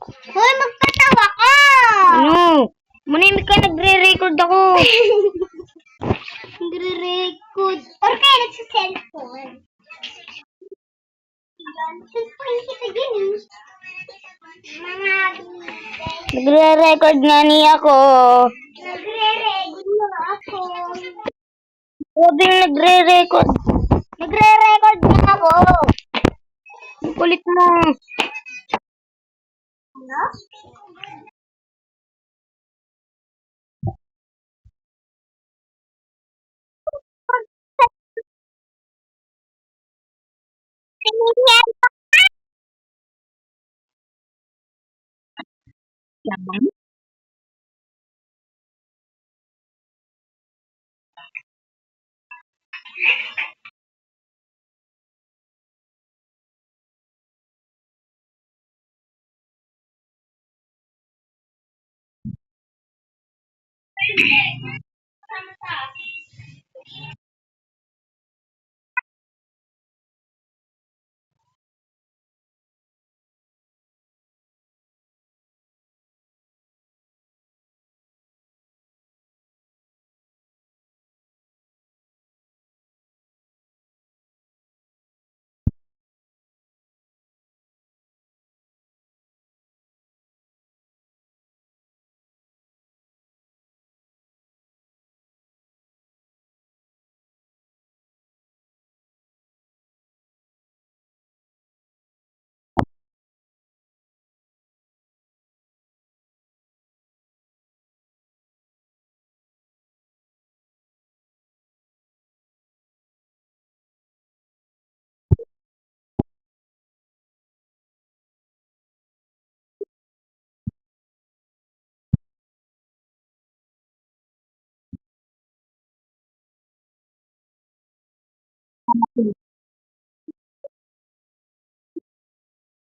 Hoy, magpatawa ka! Ano? Manimik ka, nagre-record ako. Nagre-record. Or kaya nagsa-cellphone. Cellphone kita din eh. Mga Nagre-record nga niya ako. nagre-record mo ako. Grabe nagre-record. Nagre-record nga ako. Ang kulit mo. Ano? Labang.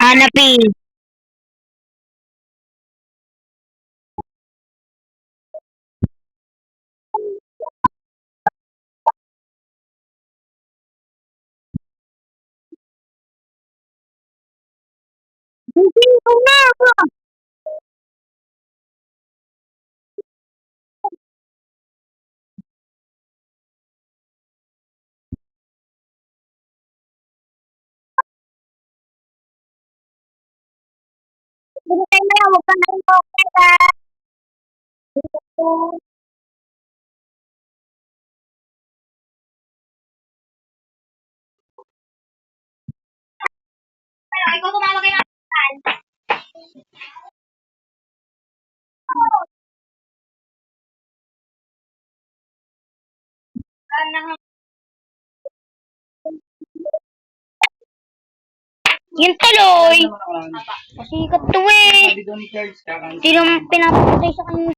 Hanapin. Hindi ko na. Bintay mo yan. Huwag ka na rin okay. Ikaw tumawag kay Makan. Yun tuloy. Pasikat to eh. Hindi naman pinapatay sa kanya.